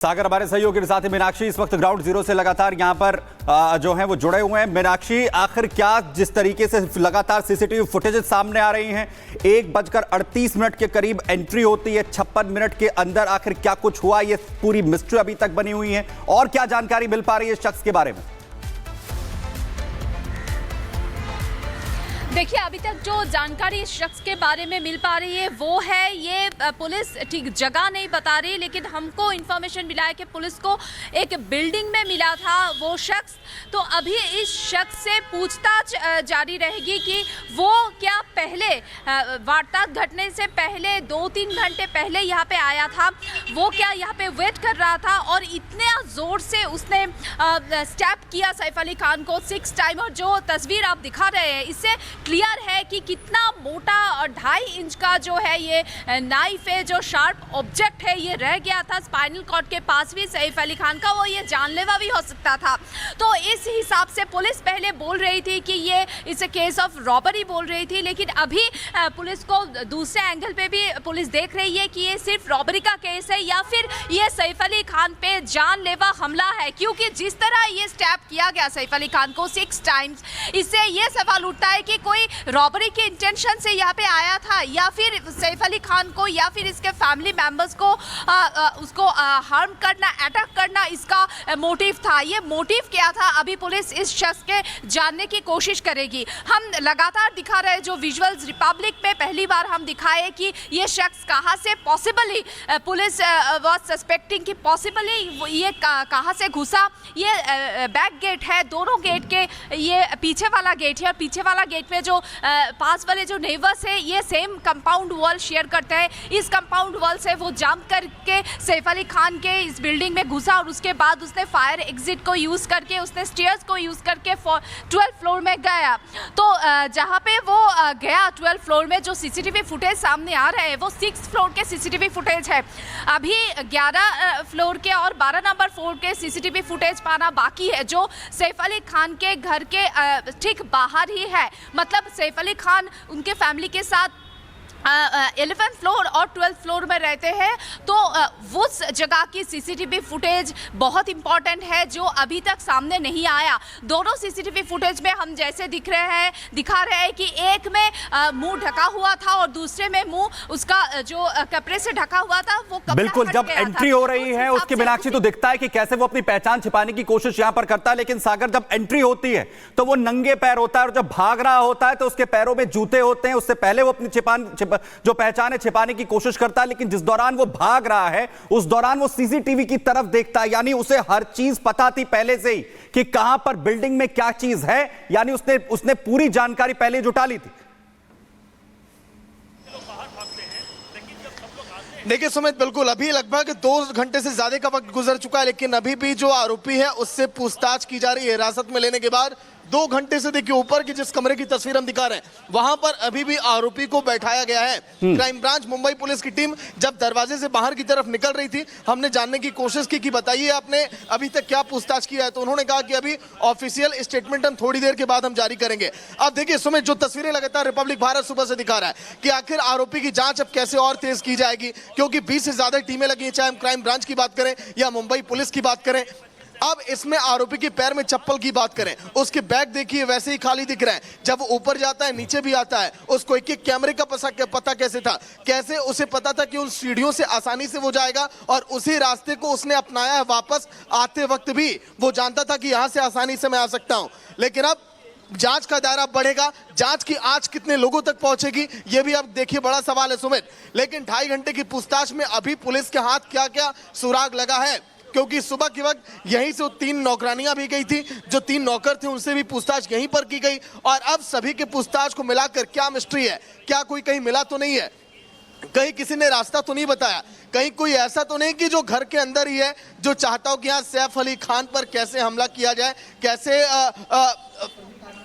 सागर हमारे सहयोगी के साथ ही मीनाक्षी इस वक्त ग्राउंड जीरो से लगातार यहां पर जो है वो जुड़े हुए हैं। मीनाक्षी, आखिर क्या जिस तरीके से लगातार सीसीटीवी फुटेज सामने आ रही हैं, 1:38 के करीब एंट्री होती है, 56 मिनट के अंदर आखिर क्या कुछ हुआ, ये पूरी मिस्ट्री अभी तक बनी हुई है और क्या जानकारी मिल पा रही है इस शख्स के बारे में? देखिए, अभी तक जो जानकारी इस शख्स के बारे में मिल पा रही है वो है, ये पुलिस ठीक जगह नहीं बता रही, लेकिन हमको इन्फॉर्मेशन मिला है कि पुलिस को एक बिल्डिंग में मिला था वो शख्स। तो अभी इस शख्स से पूछताछ जारी रहेगी कि वो क्या पहले वारदात घटने से पहले 2-3 घंटे पहले यहाँ पे आया था, वो क्या यहाँ पे वेट कर रहा था और इतने ज़ोर से उसने स्टैप किया सैफ अली खान को 6 टाइम। और जो तस्वीर आप दिखा रहे हैं इससे क्लियर है कि कितना मोटा और 2.5 इंच का जो है ये नाइफ है, जो शार्प ऑब्जेक्ट है, ये रह गया था स्पाइनल कॉर्ड के पास भी सैफ अली खान का, वो ये जानलेवा भी हो सकता था। तो इस हिसाब से पुलिस पहले बोल रही थी कि ये इसे केस ऑफ रॉबरी बोल रही थी, लेकिन अभी पुलिस को दूसरे एंगल पे भी पुलिस देख रही है कि ये सिर्फ रॉबरी का केस है या फिर ये सैफ अली खान पे जानलेवा हमला है, क्योंकि जिस तरह ये स्टैप किया गया सैफ अली खान को 6 टाइम्स, इससे ये सवाल उठता है कि कोई रॉबरी के इंटेंशन से यहाँ पे आया था या फिर सैफ अली खान को या फिर इसके फैमिली मेंबर्स को उसको हार्म करना, अटैक करना इसका मोटिव था। ये मोटिव क्या था, अभी पुलिस इस शख्स के जानने की कोशिश करेगी। हम लगातार दिखा रहे हैं जो विजुअल्स, रिपब्लिक में पहली बार हम दिखाए कि ये शख्स कहाँ से पॉसिबली, पुलिस वाज सस्पेक्टिंग कि पॉसिबली ये कहाँ से घुसा। ये बैक गेट है, दोनों गेट के ये पीछे वाला गेट है और पीछे वाला गेट में जो पास वाले जो नेबर्स है ये सेम कंपाउंड वॉल शेयर करते हैं। इस कंपाउंड वॉल से वो जंप करके सैफ अली खान के इस बिल्डिंग में घुसा और उसके बाद उसने फायर एग्जिट को यूज़ करके, उसने स्टेयर्स को यूज़ करके 12th फ्लोर में गया। तो जहाँ पे वो गया 12th फ्लोर में जो सीसीटीवी फुटेज सामने आ रहे हैं वो 6th फ्लोर के सीसीटीवी फुटेज है। अभी 11 फ्लोर के और 12 नंबर फ्लोर के सीसीटीवी फुटेज पाना बाकी है, जो सैफ अली खान के घर के ठीक बाहर ही है। मतलब सैफ अली खान उनके फैमिली के साथ 11th फ्लोर और 12th फ्लोर में रहते हैं। तो उस जगह की सीसीटीवी फुटेज बहुत इंपॉर्टेंट है जो अभी तक सामने नहीं आया। दोनों सीसीटीवी फुटेज में हम जैसे दिखा रहे हैं कि एक में मुंह ढका हुआ था और दूसरे में मुंह उसका जो कपड़े से ढका हुआ था वो बिल्कुल जब एंट्री हो रही है उसके मीनाक्षी तो दिखता है कि कैसे वो अपनी पहचान छिपाने की कोशिश यहां पर करता है, लेकिन सागर जब एंट्री होती है तो वो नंगे पैर होता है और जब भाग रहा होता है तो उसके पैरों में जूते होते हैं। उससे पहले वो अपनी जो पहचान है छिपाने की कोशिश करता है, लेकिन जिस दौरान वो भाग रहा है उस दौरान वो सीसीटीवी की तरफ देखता है, यानी उसे हर चीज पता थी पहले से ही कि कहां पर बिल्डिंग में क्या चीज है, यानी उसने पूरी जानकारी पहले जुटा ली थी। देखिए सुमित, बिल्कुल अभी लगभग 2 घंटे से ज्यादा का वक्त गुजर चुका है, लेकिन अभी भी जो आरोपी है उससे पूछताछ की जा रही है। हिरासत में लेने के बाद 2 घंटे से देखिए ऊपर की जिस कमरे की तस्वीर हम दिखा रहे हैं वहां पर अभी भी आरोपी को बैठाया गया है। क्राइम ब्रांच मुंबई पुलिस की टीम जब दरवाजे से बाहर की तरफ निकल रही थी, हमने जानने की कोशिश की कि बताइए आपने अभी तक क्या पूछताछ किया है, तो उन्होंने कहा कि अभी ऑफिशियल स्टेटमेंट हम थोड़ी देर के बाद हम जारी करेंगे। अब देखिए सुमित, जो तस्वीरें लगातार रिपब्लिक भारत सुबह से दिखा रहा है कि आखिर आरोपी की जांच अब कैसे और तेज की जाएगी, क्योंकि 20 से ज्यादा टीमें लगी हैं, चाहे हम क्राइम ब्रांच की बात करें या मुंबई पुलिस की बात करें। अब इसमें आरोपी के पैर में चप्पल की बात करें, उसके बैग देखिए वैसे ही खाली दिख रहा है, जब वो ऊपर जाता है नीचे भी आता है, उसको एक कैमरे का पता कैसे था, कैसे उसे पता था कि उन सीढ़ियों से आसानी से वो जाएगा और उसी रास्ते को उसने अपनाया है। वापस आते वक्त भी वो जानता था कि यहां से आसानी से मैं आ सकता हूं। लेकिन अब जांच का दायरा बढ़ेगा, जांच की आंच कितने लोगों तक पहुंचेगी ये भी अब देखिए बड़ा सवाल है सुमित। लेकिन 2.5 घंटे की पूछताछ में अभी पुलिस के हाथ क्या क्या सुराग लगा है, क्योंकि सुबह के वक्त यहीं से 3 नौकरानियां भी गई थी, जो 3 नौकर थे उनसे भी पूछताछ यहीं पर की गई। और अब सभी के पूछताछ को मिलाकर क्या मिस्ट्री है, क्या कोई कहीं मिला तो नहीं है, कहीं किसी ने रास्ता तो नहीं बताया, कहीं कोई ऐसा तो नहीं कि जो घर के अंदर ही है जो चाहता हो कि यहाँ सैफ अली खान पर कैसे हमला किया जाए, कैसे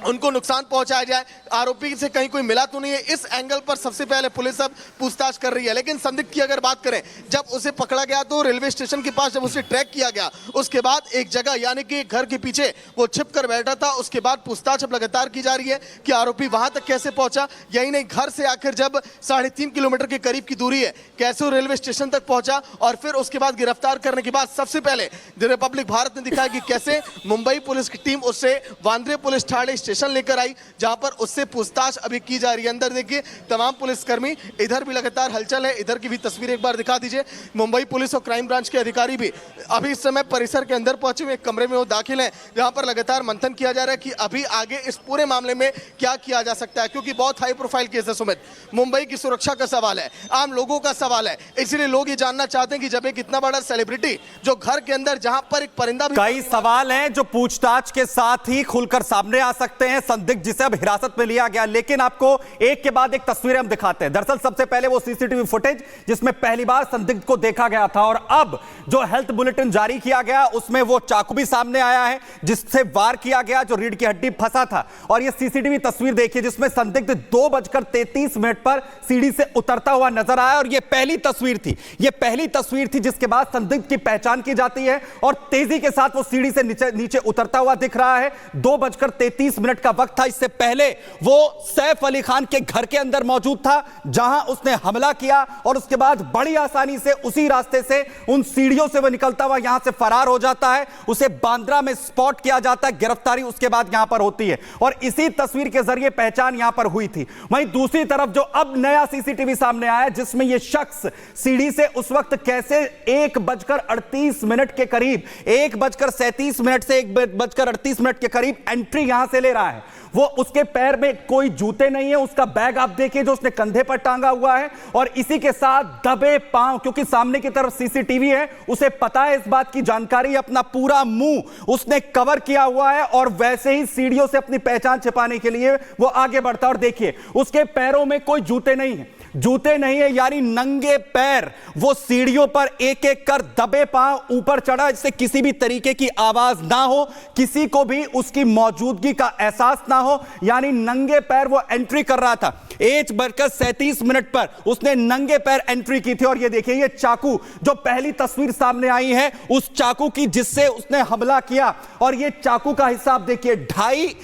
उनको नुकसान पहुंचाया जाए, आरोपी से कहीं कोई मिला तो नहीं है, इस एंगल पर सबसे पहले पुलिस अब पूछताछ कर रही है। लेकिन संदिग्ध की अगर बात करें, जब उसे पकड़ा गया तो रेलवे स्टेशन के पास जब उसे ट्रैक किया गया, उसके बाद एक जगह यानी कि घर के पीछे वो छिप कर बैठा था। उसके बाद पूछताछ अब लगातार की जा रही है कि आरोपी वहां तक कैसे पहुंचा। यही नहीं, घर से आखिर जब 3.5 किलोमीटर के करीब की दूरी है, कैसे वो रेलवे स्टेशन तक पहुंचा, और फिर उसके बाद गिरफ्तार करने के बाद सबसे पहले द रिपब्लिक भारत ने दिखाया कि कैसे मुंबई पुलिस की टीम उसे वांद्रे पुलिस ठाणे स्टेशन लेकर आई, जहां पर उससे पूछताछ अभी की जा रही है। अंदर देखिए तमाम पुलिसकर्मी, इधर भी लगातार हलचल है। इधर की भी तस्वीर एक बार दिखा दीजिए। मुंबई पुलिस और क्राइम ब्रांच के अधिकारी भी अभी इस समय परिसर के अंदर पहुंचे हुए कमरे में वो दाखिल हैं, जहां पर लगातार मंथन किया जा रहा है कि अभी आगे इस पूरे मामले में क्या किया जा सकता है, क्योंकि बहुत हाई प्रोफाइल केस है सुमित। मुंबई की सुरक्षा का सवाल है, आम लोगों का सवाल है, इसलिए लोग ये जानना चाहते हैं कि जब एक इतना बड़ा सेलिब्रिटी जो घर के अंदर, जहां पर एक परिंदा भी, कई सवाल हैं जो पूछताछ के साथ ही खुलकर सामने आ सकते हैं। संदिग्ध जिसे अब हिरासत में लिया गया, लेकिन आपको एक के बाद एक तस्वीरें हम दिखाते हैं। दरअसल सबसे पहले वो सीसीटीवी फुटेज जिसमें पहली बार संदिग्ध को देखा गया था, और अब जो हेल्थ बुलेटिन जारी किया गया उसमें वो चाकू भी सामने आया है जिससे वार किया गया, जो रीढ़ की हड्डी फंसा था। और ये सीसीटीवी तस्वीर देखिए जिसमें संदिग्ध 2:33 पर सीढ़ी से उतरता हुआ नजर आया, और ये पहली तस्वीर थी। ये पहली तस्वीर थी जिसके बाद संदिग्ध की पहचान की जाती है, और तेजी के साथ वो सीढ़ी से नीचे उतरता हुआ दिख रहा है। 2:33 का वक्त था। इससे पहले वो सैफ अली खान के घर के अंदर मौजूद था, जहां उसने हमला किया, और उसके बाद बड़ी आसानी से उसी रास्ते से, उन सीढ़ियों से वो निकलता हुआ यहां से फरार हो जाता है। उसे बांद्रा में स्पॉट किया जाता है, गिरफ्तारी उसके बाद यहां पर होती है, और इसी तस्वीर के जरिए पहचान यहां पर हुई थी। वहीं दूसरी तरफ जो अब नया सीसीटीवी सामने आया, जिसमें यह शख्स सीढ़ी से उस वक्त कैसे 1:38 के करीब, 1:37 से 1:38 के करीब एंट्री यहां से ले रहा है। वो, उसके पैर में कोई जूते नहीं है, उसका बैग आप देखिए जो उसने कंधे पर टांगा हुआ है, और इसी के साथ दबे पांव, क्योंकि सामने की तरफ सीसीटीवी है, उसे पता है इस बात की जानकारी, अपना पूरा मुंह उसने कवर किया हुआ है, और वैसे ही सीढ़ियों से अपनी पहचान छिपाने के लिए वो आगे बढ़ता है। और देखिए उसके पैरों में कोई जूते नहीं है, जूते नहीं है, यानी नंगे पैर वो सीढ़ियों पर एक एक कर दबे पांव ऊपर चढ़ा, जिससे किसी भी तरीके की आवाज ना हो, किसी को भी उसकी मौजूदगी का एहसास ना हो, यानी नंगे पैर वो एंट्री कर रहा था। 1:37 पर उसने नंगे पैर एंट्री की थी। और ये देखिए ये चाकू जो पहली तस्वीर सामने आई है, उस चाकू की जिससे उसने हमला किया, और ये चाकू का हिस्सा आप देखिए 2.5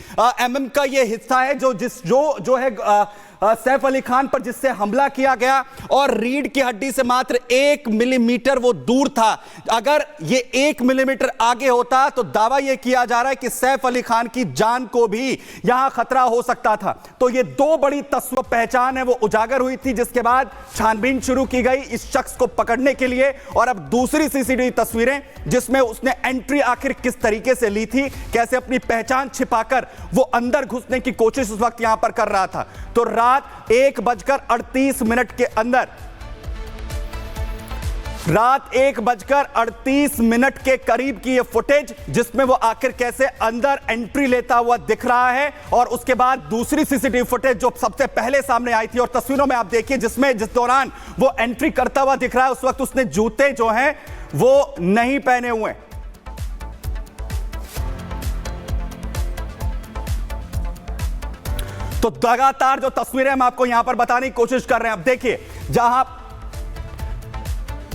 mm का ये हिस्सा है जो है सैफ अली खान पर जिससे हमला किया गया, और रीढ़ की हड्डी से मात्र 1 मिलीमीटर वो दूर था। अगर ये 1 मिलीमीटर आगे होता तो दावा यह किया जा रहा है कि सैफ अली खान की जान को भी यहां खतरा हो सकता था। तो ये दो बड़ी पहचान है वो उजागर हुई थी, जिसके बाद छानबीन शुरू की गई इस शख्स को पकड़ने के लिए। और अब दूसरी सीसीटीवी तस्वीरें जिसमें उसने एंट्री आखिर किस तरीके से ली थी, कैसे अपनी पहचान छिपाकर वो अंदर घुसने की कोशिश उस वक्त यहां पर कर रहा था। तो रात 1:38 के अंदर, रात 1:38 के करीब की यह फुटेज जिसमें वो आखिर कैसे अंदर एंट्री लेता हुआ दिख रहा है। और उसके बाद दूसरी सीसीटीवी फुटेज जो सबसे पहले सामने आई थी, और तस्वीरों में आप देखिए जिस दौरान वो एंट्री करता हुआ दिख रहा है, उस वक्त उसने जूते जो हैं वो नहीं पहने हुए। तो लगातार जो तस्वीरें हम आपको यहां पर बताने की कोशिश कर रहे हैं, अब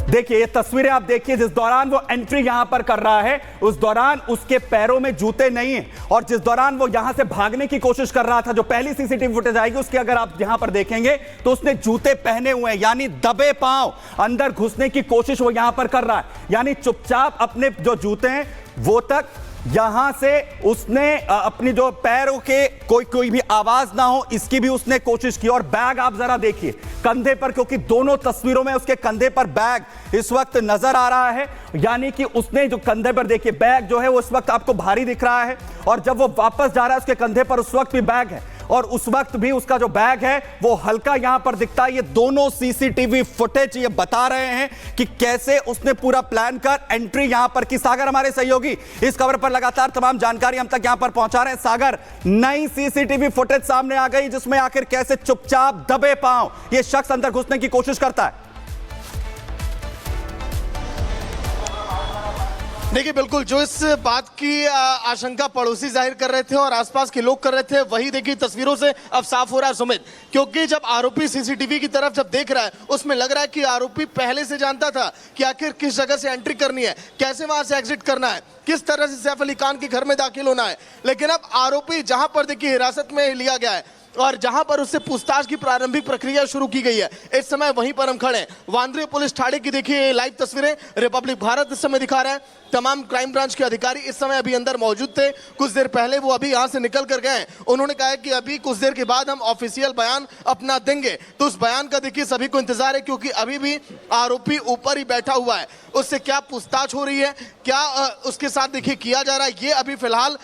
देखिए ये तस्वीरें आप देखिए, जिस दौरान वो एंट्री यहां पर कर रहा है उस दौरान उसके पैरों में जूते नहीं है, और जिस दौरान वो यहां से भागने की कोशिश कर रहा था, जो पहली सीसीटीवी फुटेज आएगी उसके अगर आप यहां पर देखेंगे तो उसने जूते पहने हुए हैं, यानी दबे पांव अंदर घुसने की कोशिश वो यहां पर कर रहा है। यानी चुपचाप अपने जो जूते हैं वो तक यहां से उसने अपनी जो पैरों के कोई भी आवाज ना हो इसकी भी उसने कोशिश की। और बैग आप जरा देखिए कंधे पर, क्योंकि दोनों तस्वीरों में उसके कंधे पर बैग इस वक्त नजर आ रहा है, यानी कि उसने जो कंधे पर देखिए बैग जो है वो इस वक्त आपको भारी दिख रहा है, और जब वो वापस जा रहा है उसके कंधे पर उस वक्त भी बैग है, और उस वक्त भी उसका जो बैग है वो हल्का यहां पर दिखता है। ये दोनों सीसीटीवी फुटेज ये बता रहे हैं कि कैसे उसने पूरा प्लान कर एंट्री यहां पर की। सागर हमारे सहयोगी इस खबर पर लगातार तमाम जानकारी हम तक यहां पर पहुंचा रहे हैं। सागर, नई सीसीटीवी फुटेज सामने आ गई जिसमें आखिर कैसे चुपचाप दबे पांव ये शख्स अंदर घुसने की कोशिश करता है। देखिए बिल्कुल जो इस बात की आशंका पड़ोसी जाहिर कर रहे थे और आसपास के लोग कर रहे थे, वही देखिए तस्वीरों से अब साफ हो रहा है सुमित। क्योंकि जब आरोपी सीसीटीवी की तरफ जब देख रहा है, उसमें लग रहा है कि आरोपी पहले से जानता था कि आखिर किस जगह से एंट्री करनी है, कैसे वहां से एग्जिट करना है, किस तरह से सैफ अली खान के घर में दाखिल होना है। लेकिन अब आरोपी जहां पर देखिए हिरासत में लिया गया है और जहां पर उससे पूछताछ की प्रारंभिक प्रक्रिया शुरू की गई है, इस समय वहीं पर हम खड़े हैं। वांद्रे पुलिस ठाणे की देखिए लाइव तस्वीरें रिपब्लिक भारत इस समय दिखा रहा है। तमाम क्राइम ब्रांच के अधिकारी इस समय अभी अंदर मौजूद थे। कुछ देर पहले वो अभी यहां से निकल कर गए। उन्होंने कहा है कि अभी कुछ देर के बाद हम ऑफिशियल बयान अपना देंगे। तो उस बयान का देखिए सभी को इंतजार है, क्योंकि अभी भी आरोपी ऊपर ही बैठा हुआ है। उससे क्या पूछताछ हो रही है, क्या उसके साथ देखिए किया जा रहा है, ये अभी फिलहाल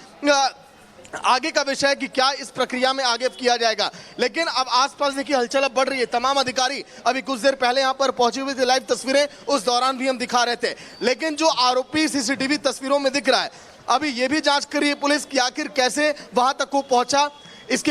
आगे का विषय है कि क्या इस प्रक्रिया में आगे किया जाएगा। लेकिन अब आसपास देखिए हलचल अब बढ़ रही है। तमाम अधिकारी अभी कुछ देर पहले यहां पर पहुंचे हुए थे। लाइव तस्वीरें उस दौरान भी हम दिखा रहे थे। लेकिन जो आरोपी सीसीटीवी तस्वीरों में दिख रहा है, अभी ये भी जांच कर रही है पुलिस कि आखिर कैसे वहां तक वो पहुंचा,